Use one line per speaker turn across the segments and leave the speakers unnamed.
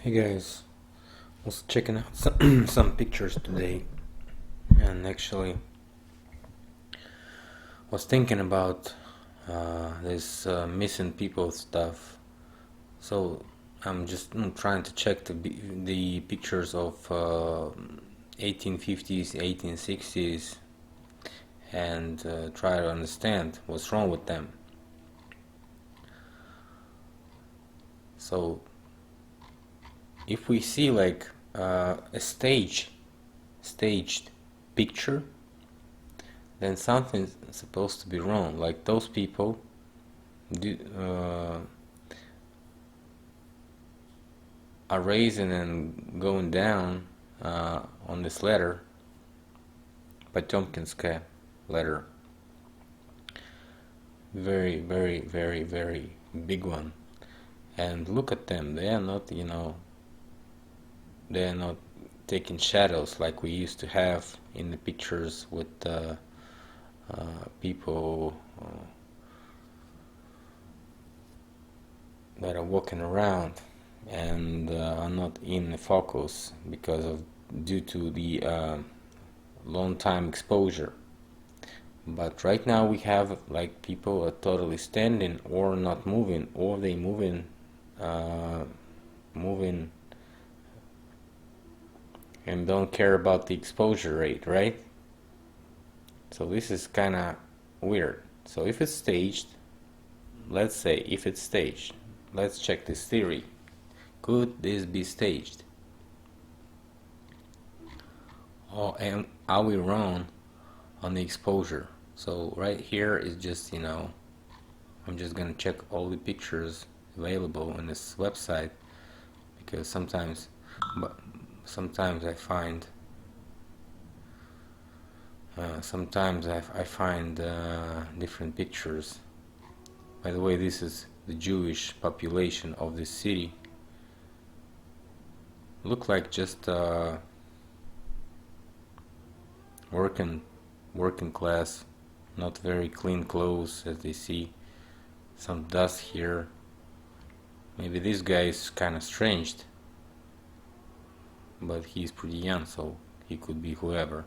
Hey guys, was checking out some pictures today, and actually was thinking about this missing people stuff. So I'm just trying to check the pictures of 1850s, 1860s, and try to understand what's wrong with them. So if we see like a staged picture, then something's supposed to be wrong. Like those people do, are raising and going down on this ladder, Potemkinskaya ladder. Very, very, very, very big one. And look at them. They are not, they are not taking shadows like we used to have in the pictures with people that are walking around and are not in the focus because of due to the long time exposure. But right now we have like people are totally standing or not moving, or they moving and don't care about the exposure rate, right? So this is kind of weird. So if it's staged, let's say if it's staged, let's check this theory. Could this be staged? Or are we wrong on the exposure? So right here is just, I'm just gonna check all the pictures available on this website, because sometimes I find different pictures. By the way, this is the Jewish population of this city. Look like just working class, not very clean clothes, as they see some dust here. Maybe this guy is kind of strange, but he's pretty young, so he could be whoever.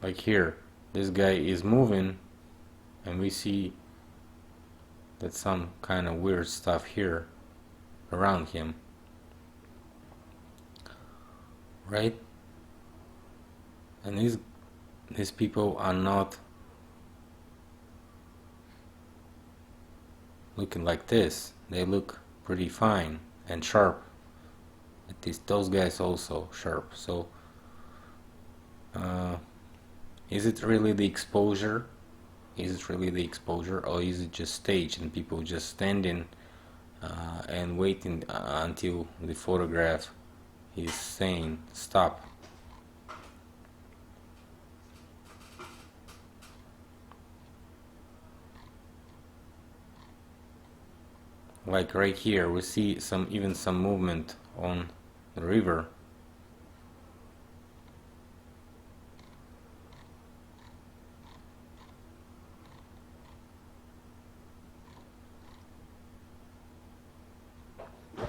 Like here, this guy is moving, and we see that some kind of weird stuff here around him, right? And these people are not looking like this. They look pretty fine and sharp. At least those guys also sharp. So is it really the exposure? Is it really the exposure, or is it just staged and people just standing and waiting until the photograph is saying stop? Like right here, we see even some movement on the river.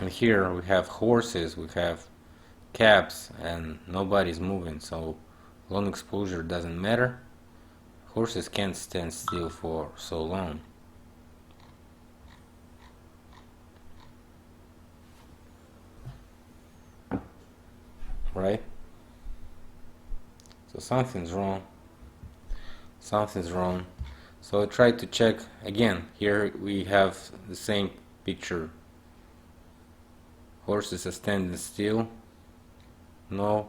And here we have horses, we have cabs, and nobody's moving, so long exposure doesn't matter. Horses can't stand still for so long. Right? So something's wrong. Something's wrong. So I tried to check again. Here we have the same picture. Horses are standing still. No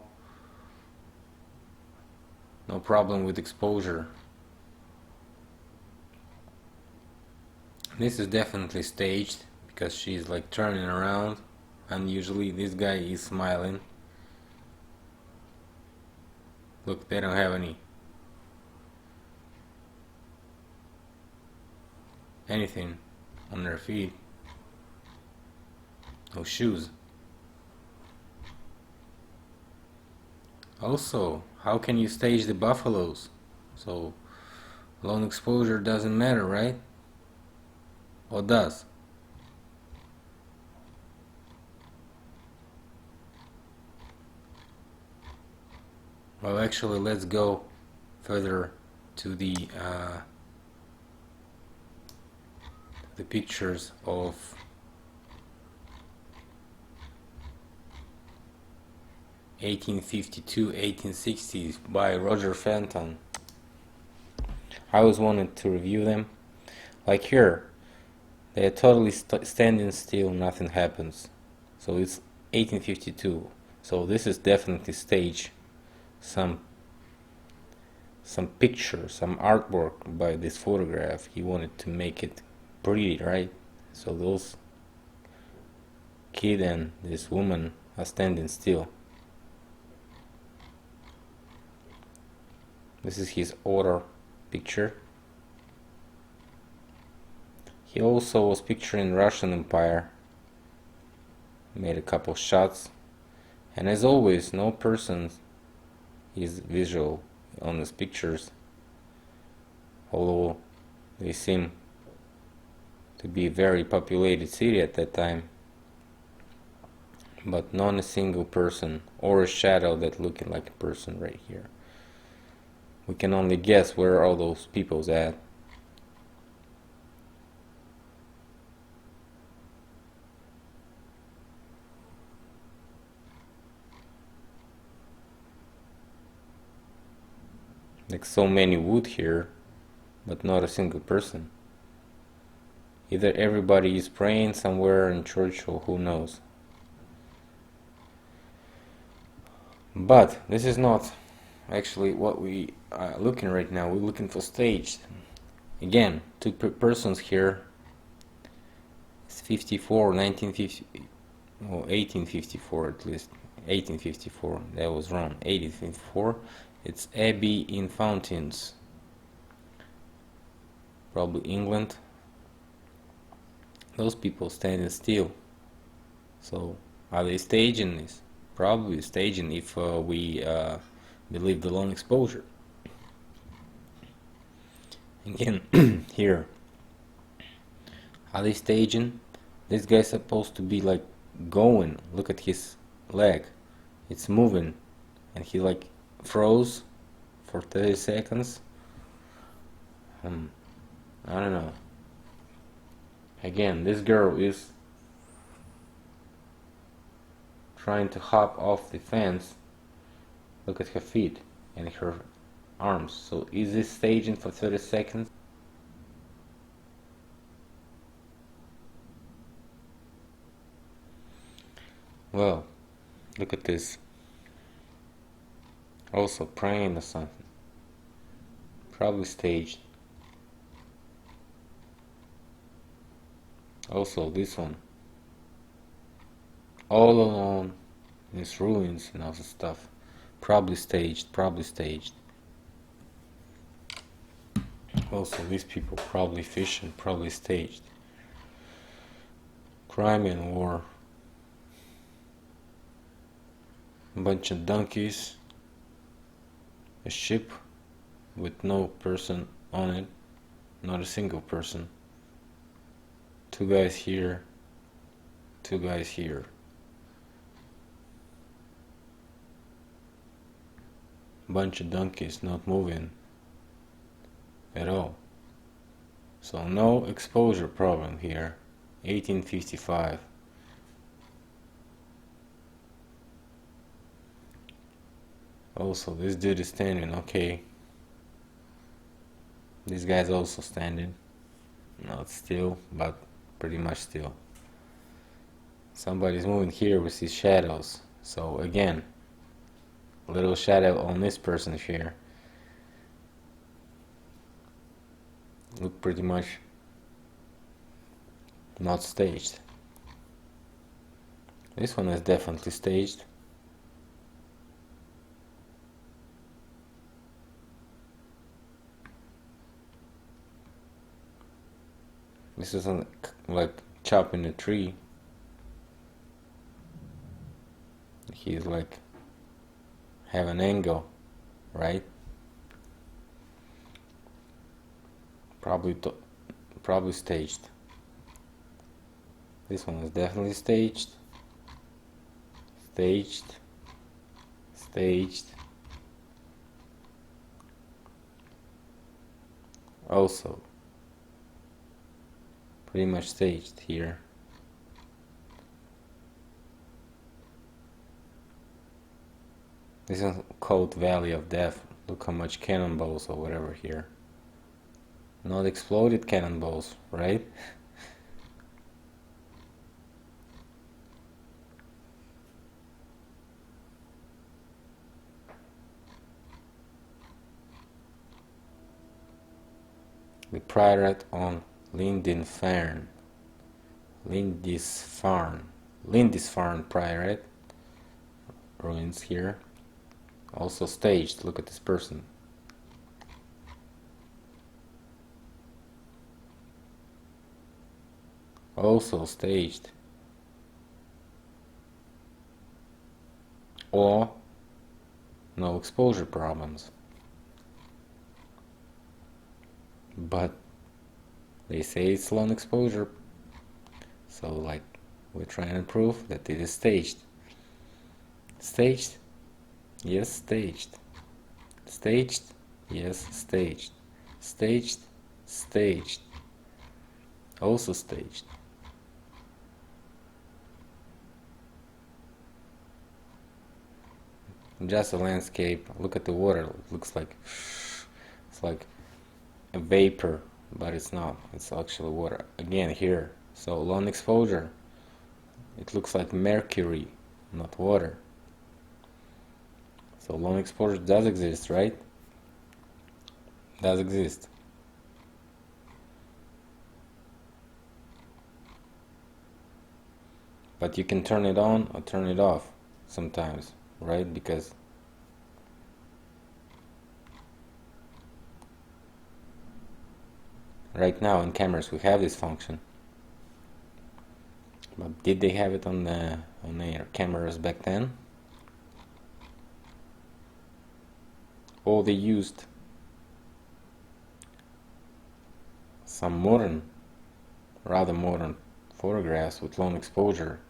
problem with exposure. This is definitely staged because she's like turning around, and usually this guy is smiling. Look, they don't have anything on their feet. No shoes. Also, how can you stage the buffaloes? So Long exposure doesn't matter, right? Or does? Well, actually, let's go further to the pictures of 1852-1860s by Roger Fenton. I always wanted to review them. Like here, they are totally standing still, nothing happens. So it's 1852. So this is definitely staged. Some picture, some artwork by this photograph. He wanted to make it pretty, right? So those kid and this woman are standing still. This is his order picture. He also was picturing Russian Empire. Made a couple shots, and as always, no person is visual on these pictures, although they seem to be a very populated city at that time, but not a single person or a shadow that looking like a person right here. We can only guess where all those people's at. Like so many wood here, but not a single person. Either everybody is praying somewhere in church or who knows. But this is not actually what we are looking right now. We're looking for staged. Again, two persons here. It's 54, 1950, or 1854 at least. 1854, that was wrong. 1854. It's Abbey in Fountains. Probably England. Those people standing still. So, are they staging this? Probably staging if we believe the long exposure. Again, here. Are they staging? This guy's supposed to be like going. Look at his leg. It's moving. And he like froze for 30 seconds. I don't know. Again, this girl is trying to hop off the fence. Look at her feet and her arms. So is this staging for 30 seconds? Well, look at this. Also praying or something. Probably staged. Also this one. All alone in its ruins and all that stuff. Probably staged, probably staged. Also these people probably fishing, probably staged. Crimean War. A bunch of donkeys. A ship with no person on it. Not a single person. Two guys here. Two guys here. Bunch of donkeys not moving at all. So no exposure problem here. 1855. Also, this dude is standing, okay. This guy's also standing. Not still, but pretty much still. Somebody's moving here with his shadows. So again, a little shadow on this person here. Look pretty much not staged. This one is definitely staged. This isn't like chopping a tree. He's like have an angle, right? Probably staged. This one is definitely staged. Staged. Staged. Also pretty much staged here. This is called Valley of Death. Look how much cannonballs or whatever here. Not exploded cannonballs, right? The Pirate on Lindisfarne. Lindisfarne Pirate. Ruins here. Also staged. Look at this person. Also staged. Or no exposure problems. But they say it's long exposure. So like we're trying to prove that it is staged. Staged? Yes, staged. Staged? Yes, staged. Staged? Staged. Also staged. Just a landscape. Look at the water. It looks like it's like a vapor, but it's not. It's actually water. Again here. So long exposure. It looks like mercury, not water. So long exposure does exist, right? Does exist. But you can turn it on or turn it off sometimes, right? Because right now in cameras we have this function. But did they have it on their cameras back then? Or they used some rather modern photographs with long exposure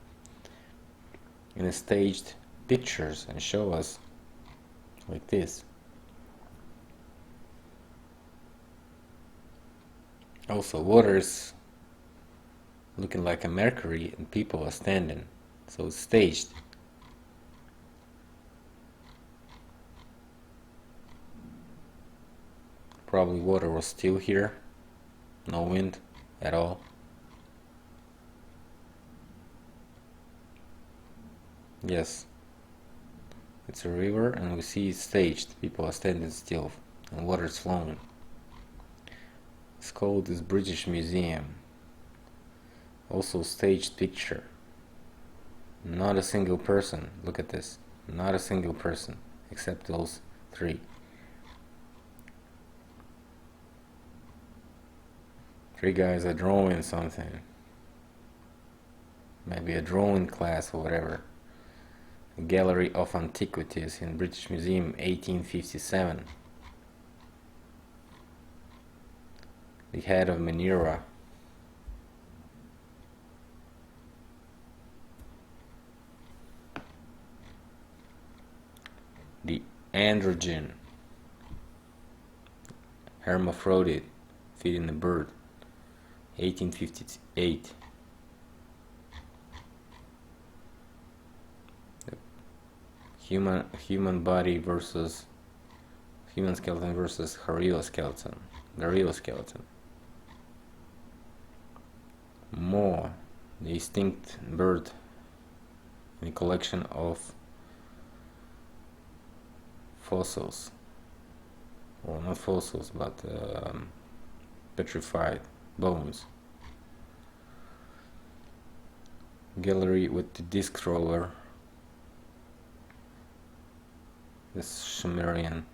in a staged pictures and show us like this. Also, water is looking like a mercury and people are standing, so it's staged. Probably water was still here, no wind at all. Yes, it's a river and we see it's staged. People are standing still and water is flowing. It's called this British Museum. Also staged picture. Not a single person. Look at this. Not a single person except those three. Three guys are drawing something. Maybe a drawing class or whatever. Gallery of Antiquities in British Museum, 1857. The head of Minerva. The androgen. Hermaphrodite feeding a bird. 1858. Human body versus human skeleton versus gorilla skeleton. More, the extinct bird in a collection of fossils, or not fossils, but petrified bones. Gallery with the disc roller. This Sumerian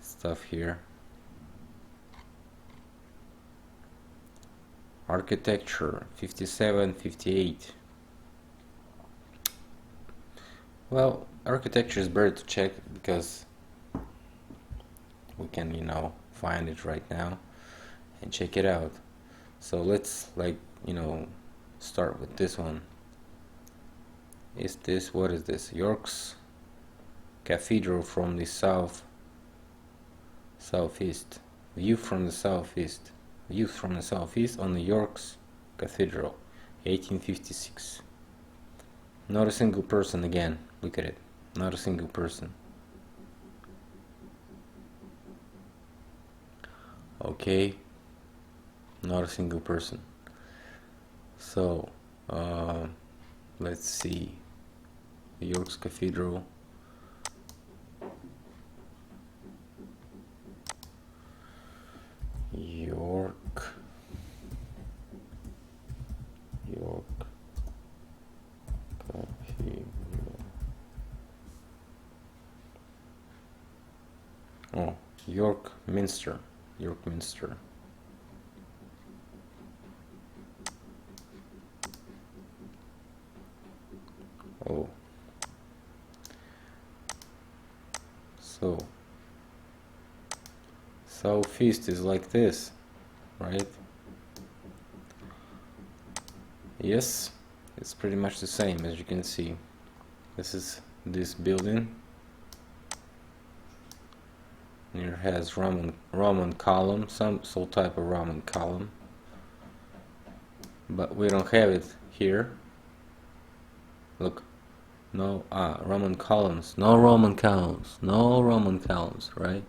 stuff here. Architecture, 57, 58. Well, architecture is better to check because we can, find it right now and check it out. So let's, like, start with this one. What is this? York's Cathedral from the southeast. View from the southeast. View from the southeast on the York's Cathedral, 1856. Not a single person again. Look at it. Not a single person. Okay. Not a single person. So, let's see. York's Cathedral. York Cathedral. Oh, York Minster. Oh, so southeast is like this, right? Yes, it's pretty much the same, as you can see. This is this building. Here has Roman column, some type of Roman column, but we don't have it here. Look, no Roman columns, no Roman columns, right?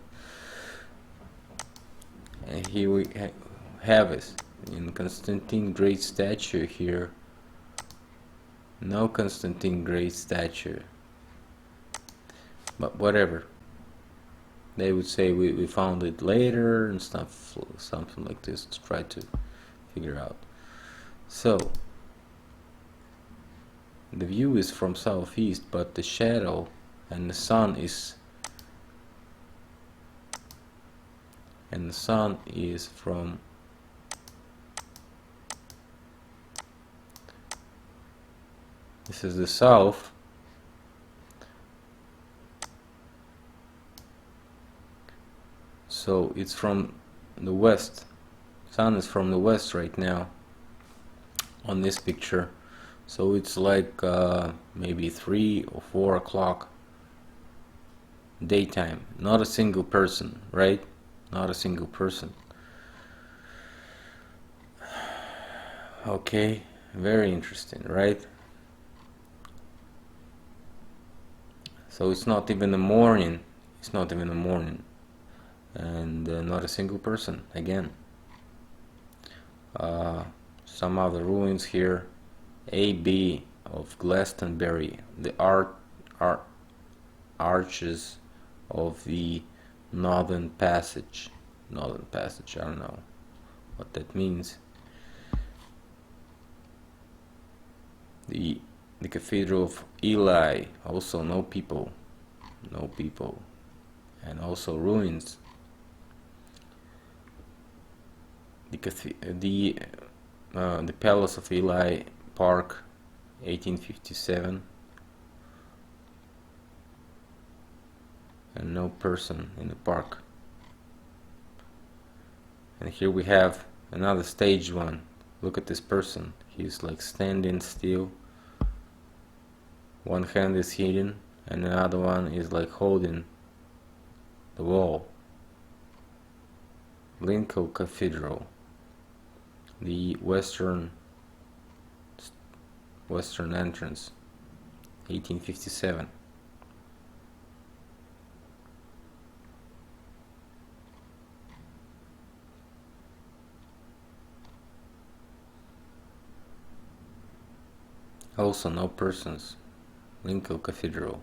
And here we have it in Constantine Great statue here. No Constantine Great statue, but whatever. They would say we found it later and stuff, something like this, to try to figure out. So the view is from southeast, but the shadow and the sun is from this is the south. So it's from the west. Sun is from the west right now on this picture. So it's like maybe 3 or 4 o'clock daytime. Not a single person, right? Not a single person. Okay, very interesting, right? So it's not even the morning. And not a single person again. Some other ruins here. A.B. of Glastonbury, the arches of the Northern Passage. I don't know what that means. The Cathedral of Ely, also no people, and also ruins. The Palace of Ely Park, 1857, and no person in the park. And here we have another staged one. Look at this person. He's like standing still. One hand is hidden and another one is like holding the wall. Lincoln Cathedral, the western entrance, 1857. Also no persons. Lincoln Cathedral.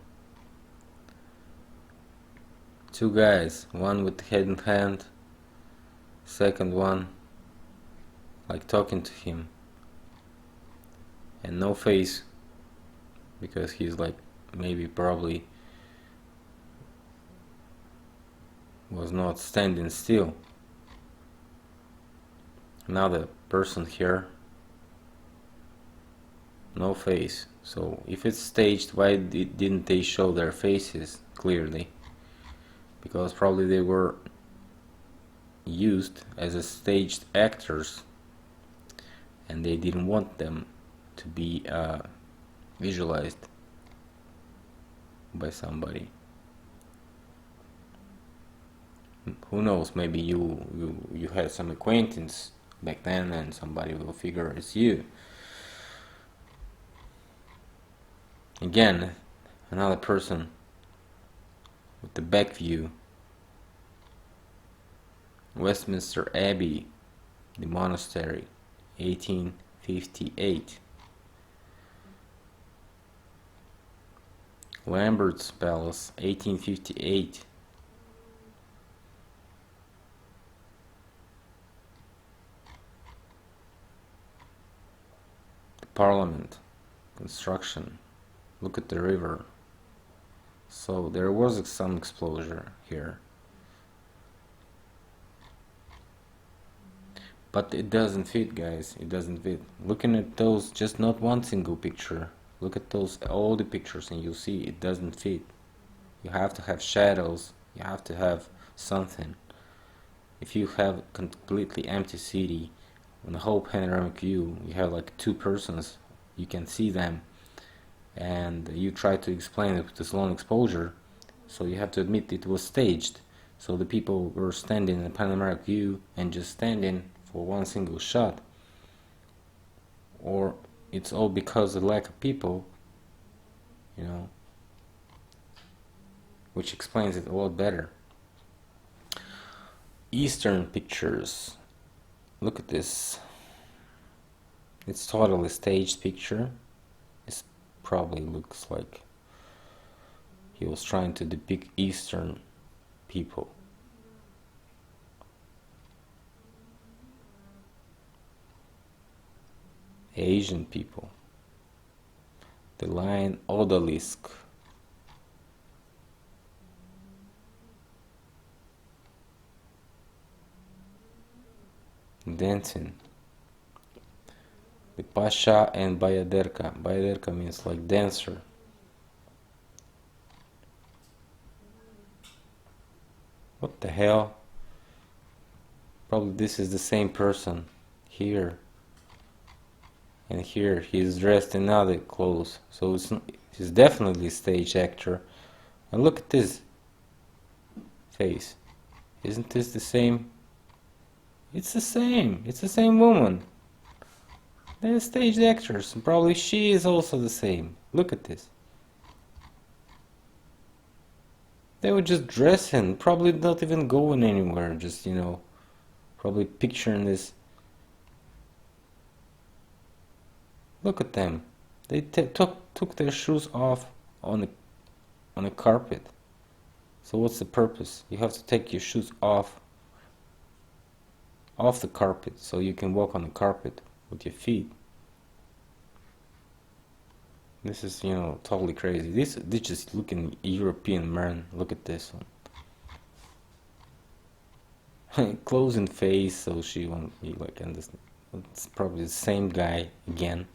Two guys, one with head in hand, second one like talking to him, and no face, because he's like probably was not standing still. Another person here, no face. So if it's staged, why didn't they show their faces clearly? Because probably they were used as a staged actors, and they didn't want them to be visualized by somebody. Who knows, maybe you had some acquaintance back then and somebody will figure it's you. Again, another person with the back view. Westminster Abbey, the monastery, 1858. Lambert's Palace, 1858. The Parliament, construction. Look at the river. So there was some exposure here. But it doesn't fit, guys. It doesn't fit. Looking at those, just not one single picture. Look at those, all the pictures, and you'll see it doesn't fit. You have to have shadows. You have to have something. If you have a completely empty city, on the whole panoramic view, you have like two persons. You can see them. And you try to explain it with this long exposure, so you have to admit it was staged. So the people were standing in a panoramic view and just standing for one single shot. Or it's all because of the lack of people, you know, which explains it a lot better. Eastern pictures. Look at this. It's totally staged picture. It probably looks like he was trying to depict Eastern people. Asian people. The lion odalisk. Dancing. The Pasha and Bayaderka. Bayaderka means like dancer. What the hell? Probably this is the same person here. And here he's dressed in other clothes. So he's definitely a stage actor. And look at this face. Isn't this the same? It's the same. It's the same woman. They're stage actors, and probably she is also the same. Look at this. They were just dressing, probably not even going anywhere, just, you know, probably picturing this. Look at them. They took their shoes off on a carpet. So what's the purpose? You have to take your shoes off the carpet so you can walk on the carpet with your feet. This is, you know, totally crazy. This just looking European man. Look at this one. Closing face, so she won't be like understand. It's probably the same guy again.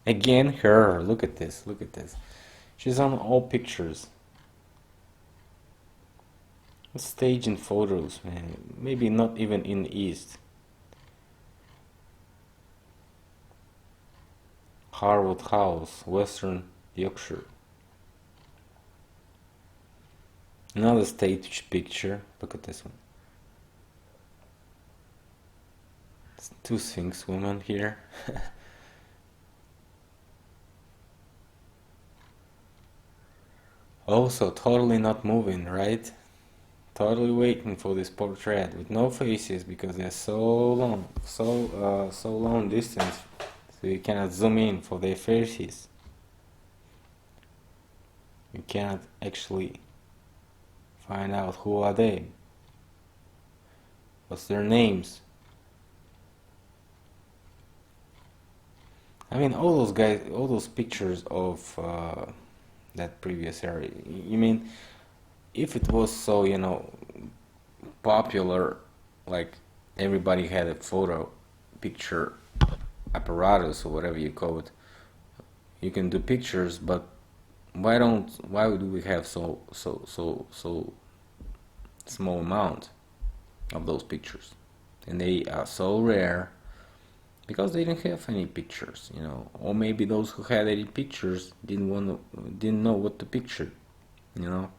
Again, her. Look at this. Look at this. She's on all pictures. Staging photos, man. Maybe not even in the East. Harwood House, Western Yorkshire. Another stage picture. Look at this one. It's two Sphinx women here. Also, totally not moving, right? Totally waiting for this portrait with no faces because they're so long, so long distance, so you cannot zoom in for their faces. You cannot actually find out who are they. What's their names? I mean, all those guys, all those pictures of that previous era. You mean, if it was so, you know, popular, like everybody had a photo picture apparatus or whatever you call it, you can do pictures, but why do we have so small amount of those pictures, and they are so rare because they didn't have any pictures, you know, or maybe those who had any pictures didn't know what to picture, you know,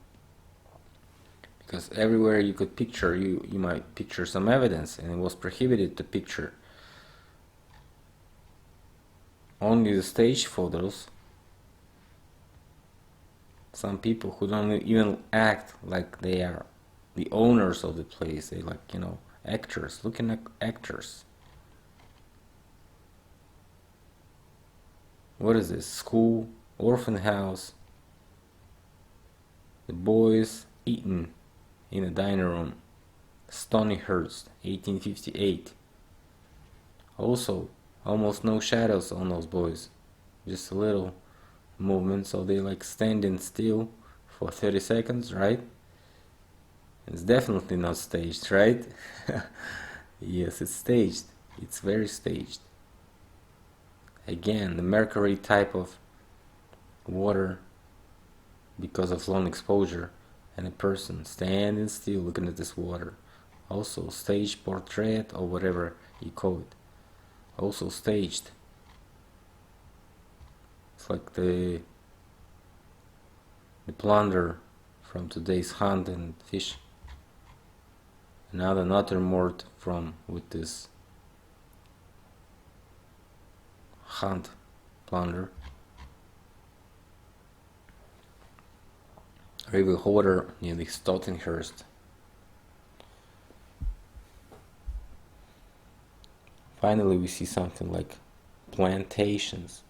because everywhere you could picture, you might picture some evidence, and it was prohibited to picture only the stage photos. Some people who don't even act like they are the owners of the place, they like, you know, actors, looking like actors. What is this? School, orphan house, the boys eating in a dining room, Stonyhurst, 1858. Also, almost no shadows on those boys, just a little movement, so they like standing still for 30 seconds, right? It's definitely not staged, right? Yes, it's staged. It's very staged. Again, the mercury type of water because of long exposure, and a person standing still looking at this water. Also staged portrait, or whatever you call it. Also staged. It's like the plunder from today's hunt and fish. Another naturmort from with this hunt plunder. River Hoarder near the Stottenhurst. Finally we see something like plantations.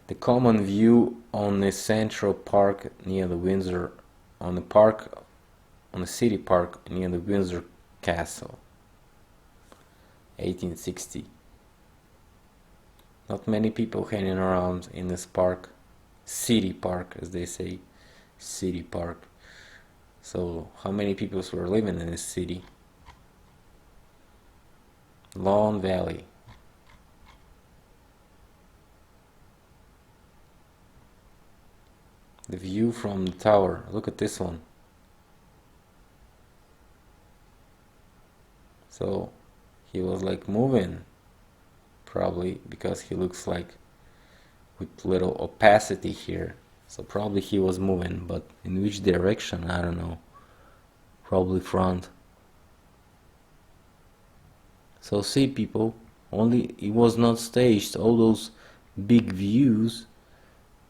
The common view on the Central Park near the Windsor, on the city park near the Windsor Castle, 1860. Not many people hanging around in this park, city park as they say, city park. So how many people were living in this city? Lawn Valley. The view from the tower, look at this one. So he was like moving, probably because he looks like with little opacity here. So probably he was moving, but in which direction, I don't know. Probably front. So see people, only it was not staged. All those big views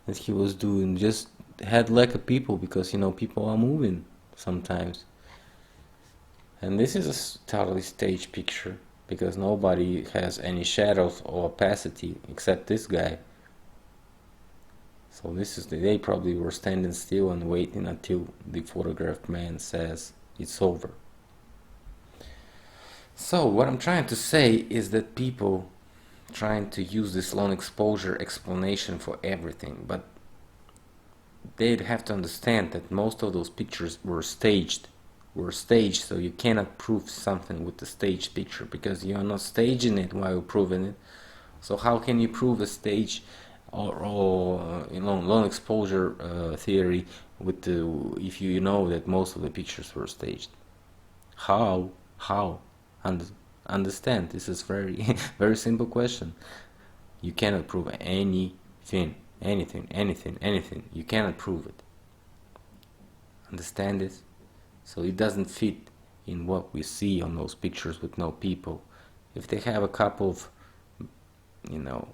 that he was doing just had lack of people, because you know people are moving sometimes. And this is a totally staged picture because nobody has any shadows or opacity except this guy. So this is they probably were standing still and waiting until the photographed man says it's over. So what I'm trying to say is that people trying to use this long exposure explanation for everything, but they'd have to understand that most of those pictures were staged, so you cannot prove something with the staged picture because you are not staging it while proving it. So how can you prove a stage or you know, long exposure theory with the, if you know that most of the pictures were staged? How understand, this is very very simple question. You cannot prove anything. You cannot prove it. Understand this? So it doesn't fit in what we see on those pictures with no people. If they have a couple of, you know,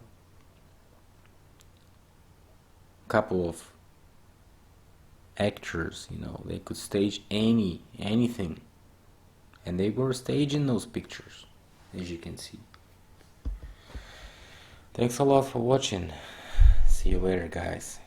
actors, you know, they could stage anything, and they were staging those pictures, as you can see. Thanks a lot for watching. See you later, guys.